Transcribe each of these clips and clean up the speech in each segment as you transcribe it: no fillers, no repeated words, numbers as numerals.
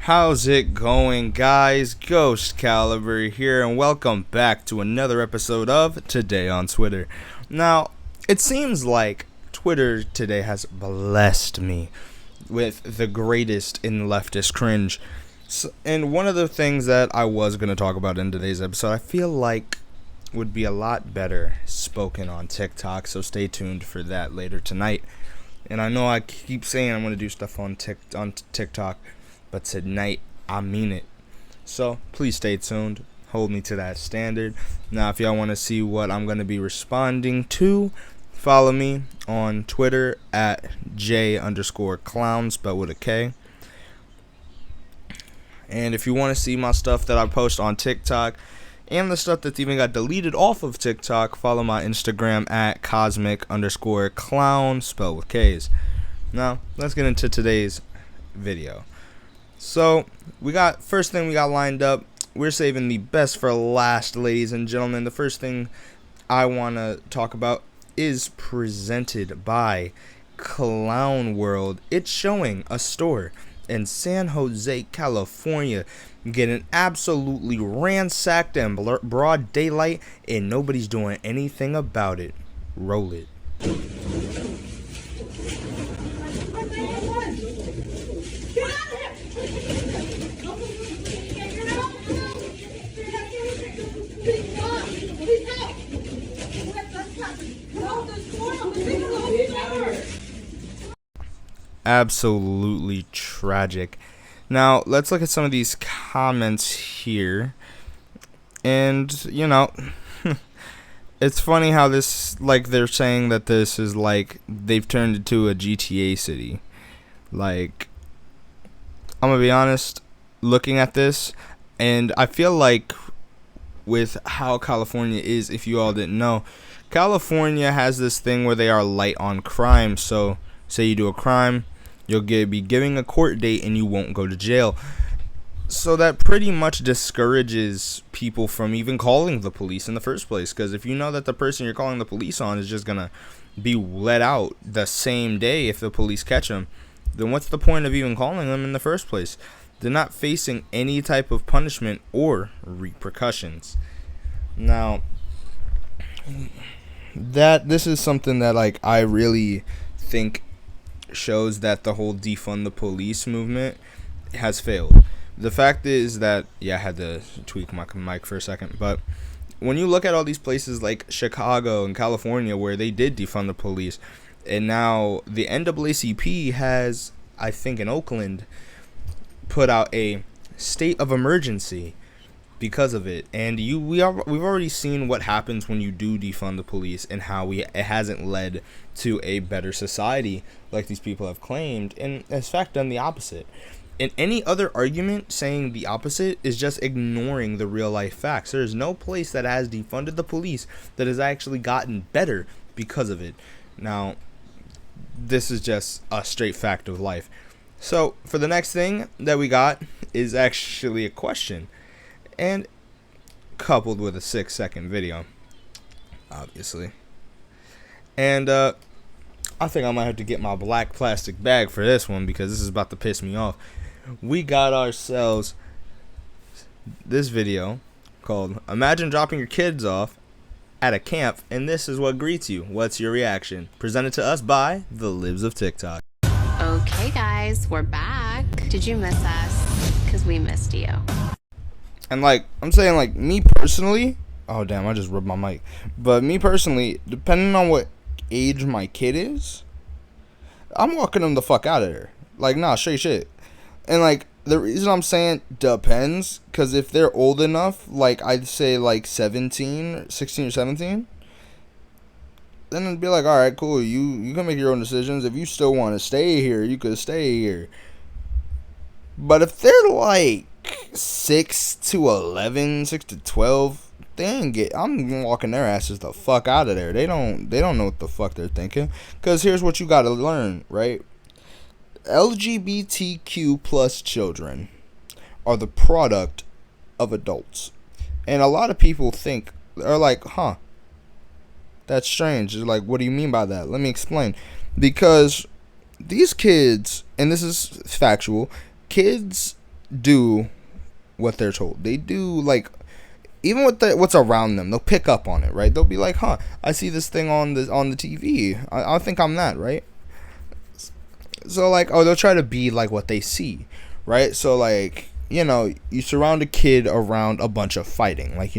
How's it going, guys? Ghost Caliber here, and welcome back to another episode of Today on Twitter. Now, it seems like Twitter today has blessed me with the greatest in leftist cringe. And one of the things that I was going to talk about in today's episode, I feel like would be a lot better spoken on TikTok, so stay tuned for that later tonight. And I know I keep saying I'm going to do stuff on TikTok, but tonight, I mean it. So, please stay tuned. Hold me to that standard. Now, if y'all want to see what I'm going to be responding to, follow me on Twitter at J_clown, spelled with a K. And if you want to see my stuff that I post on TikTok, and the stuff that's even got deleted off of TikTok, follow my Instagram at cosmic_clown, spelled with K's. Now, let's get into today's video. So, first thing we got lined up, we're saving the best for last, ladies and gentlemen. The first thing I want to talk about is presented by Clown World. It's showing a store in San Jose, California, getting absolutely ransacked in broad daylight, and nobody's doing anything about it. Roll it. Absolutely tragic. Now, let's look at some of these comments here. And, it's funny how this, they're saying that this is they've turned into a GTA city. I'm gonna be honest, looking at this, and I feel like with how California is, if you all didn't know, California has this thing where they are light on crime. So, say you do a crime, you'll be giving a court date and you won't go to jail. So that pretty much discourages people from even calling the police in the first place. Because if you know that the person you're calling the police on is just going to be let out the same day if the police catch them, then what's the point of even calling them in the first place? They're not facing any type of punishment or repercussions. Now, this is something that I really think shows that the whole defund the police movement has failed. The fact is that, I had to tweak my mic for a second, but when you look at all these places like Chicago and California where they did defund the police, and now the NAACP has, I think in Oakland, put out a state of emergency because of it. And we've already seen what happens when you do defund the police, and how it hasn't led to a better society like these people have claimed, and in fact done the opposite. And any other argument saying the opposite is just ignoring the real life facts. There is no place that has defunded the police that has actually gotten better because of it. Now, this is just a straight fact of life. So, for the next thing that we got is actually a question, and coupled with a 6-second video, obviously. And I think I might have to get my black plastic bag for this one, because this is about to piss me off. We got ourselves this video called "Imagine Dropping Your Kids Off at a Camp and This Is What Greets You. What's your reaction?" Presented to us by the Libs of TikTok. Okay, guys, we're back. Did you miss us? Because we missed you. And I'm saying, me personally, oh damn, I just rubbed my mic. But me personally, depending on what age my kid is, I'm walking them the fuck out of there. Nah, straight shit. And the reason I'm saying depends, because if they're old enough, I'd say 16 or 17, then it'd be alright, cool, you can make your own decisions. If you still want to stay here, you could stay here. But if they're 6 to 11, 6 to 12, I'm walking their asses the fuck out of there. They don't know what the fuck they're thinking. Because here's what you gotta learn, right? LGBTQ plus children are the product of adults. And a lot of people are that's strange. They're what do you mean by that? Let me explain. Because these kids, and this is factual, kids do what they're told. They do, like, even with what's around them, they'll pick up on it, right? They'll be like, "Huh, I see this thing on the TV. I think I'm that, right?" So like, they'll try to be like what they see, right? So like, you surround a kid around a bunch of fighting, like,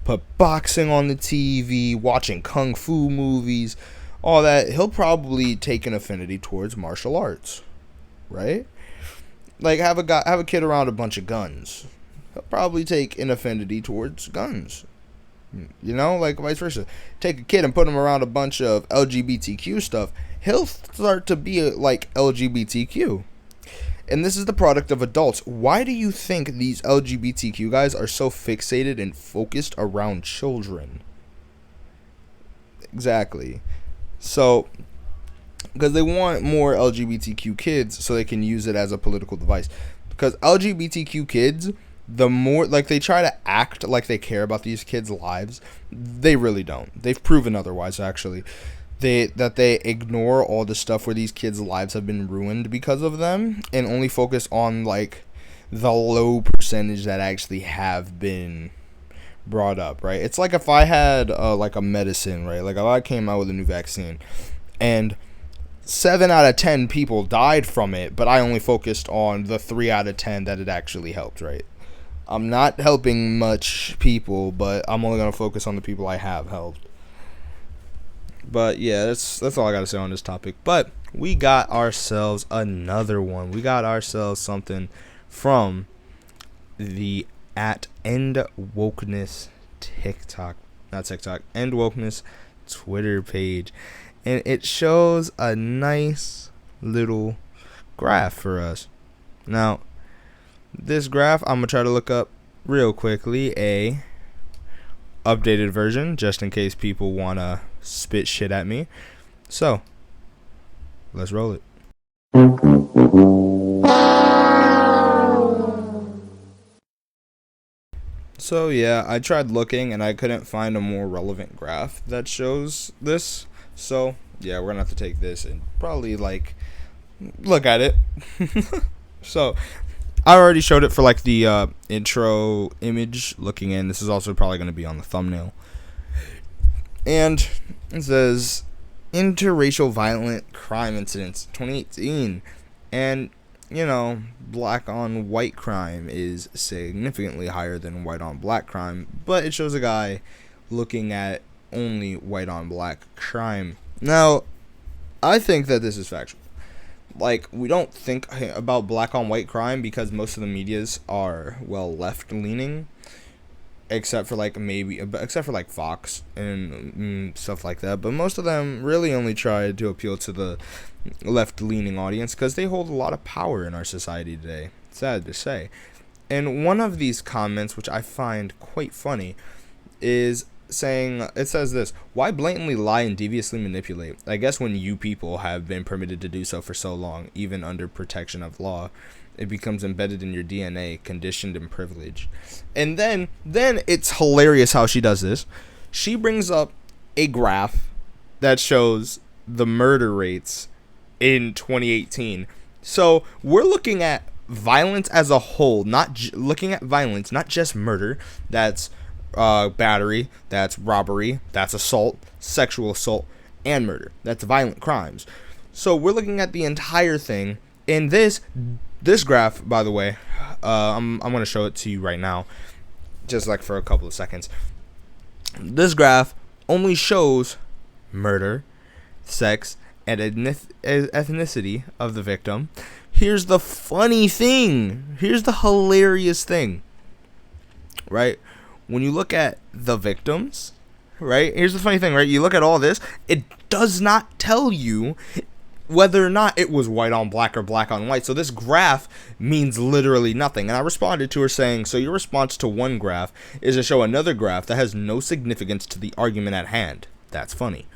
put boxing on the TV, watching kung fu movies, all that. He'll probably take an affinity towards martial arts, right? Like, have a kid around a bunch of guns, he'll probably take an affinity towards guns. Like vice versa. Take a kid and put him around a bunch of LGBTQ stuff, he'll start to be like LGBTQ. And this is the product of adults. Why do you think these LGBTQ guys are so fixated and focused around children? Exactly. So, because they want more LGBTQ kids so they can use it as a political device. Because LGBTQ kids, the more, like, they try to act like they care about these kids' lives, they really don't. They've proven otherwise, actually. That they ignore all the stuff where these kids' lives have been ruined because of them, and only focus on, like, the low percentage that actually have been brought up, right? It's like if I had, like, a medicine, right? Like, if I came out with a new vaccine, and 7 out of 10 people died from it, but I only focused on the 3 out of 10 that it actually helped, right? I'm not helping much people, but I'm only going to focus on the people I have helped. But yeah, that's all I got to say on this topic. But we got ourselves another one. We got ourselves something from the @End Wokeness TikTok, not TikTok, End Wokeness Twitter page. And it shows a nice little graph for us. Now, this graph, I'm going to try to look up real quickly a updated version, just in case people want to spit shit at me. So, let's roll it. So yeah, I tried looking and I couldn't find a more relevant graph that shows this. So yeah, we're gonna have to take this and probably like look at it. So I already showed it for like the intro image looking in. This is also probably going to be on the thumbnail. And it says interracial violent crime incidents 2018. And, black on white crime is significantly higher than white on black crime. But it shows a guy looking at only white on black crime. Now, I think that this is factual. Like, we don't think about black on white crime because most of the medias are, well, left leaning, except for like Fox and stuff like that. But most of them really only try to appeal to the left leaning audience because they hold a lot of power in our society today. Sad to say. And one of these comments, which I find quite funny, is saying, it says this: why blatantly lie and deviously manipulate? I guess when you people have been permitted to do so for so long, even under protection of law, it becomes embedded in your DNA, conditioned in privilege. And then it's hilarious how she does this. She brings up a graph that shows the murder rates in 2018. So we're looking at violence as a whole, looking at violence, not just murder. That's battery, that's robbery, that's assault, sexual assault, and murder. That's violent crimes. So we're looking at the entire thing. And this graph, by the way, I'm going to show it to you right now, just like for a couple of seconds. This graph only shows murder, sex, and ethnicity of the victim. Here's the funny thing. Here's the hilarious thing. Right? When you look at the victims, right? Here's the funny thing, right? You look at all this, it does not tell you whether or not it was white on black or black on white. So this graph means literally nothing. And I responded to her saying, so your response to one graph is to show another graph that has no significance to the argument at hand. That's funny.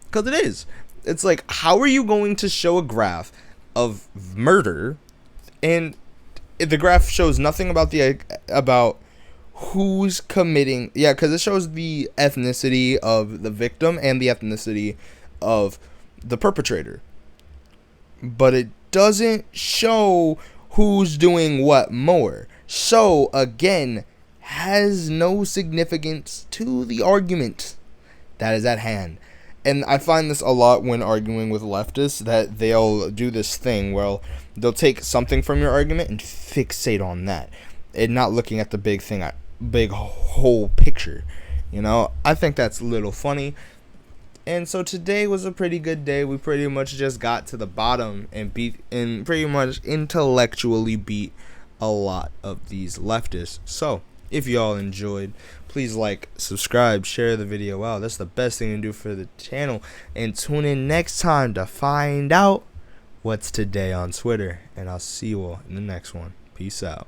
Because it is. It's like, how are you going to show a graph of murder and the graph shows nothing about who's committing? Yeah, because it shows the ethnicity of the victim and the ethnicity of the perpetrator, but it doesn't show who's doing what more. So again, has no significance to the argument that is at hand. And I find this a lot when arguing with leftists, that they'll do this thing where they'll take something from your argument and fixate on that, and not looking at the big thing, big whole picture. I think that's a little funny. And so today was a pretty good day. We pretty much just got to the bottom and pretty much intellectually beat a lot of these leftists. So if y'all enjoyed, please like, subscribe, share the video out. That's the best thing to do for the channel. And tune in next time to find out what's today on Twitter. And I'll see you all in the next one. Peace out.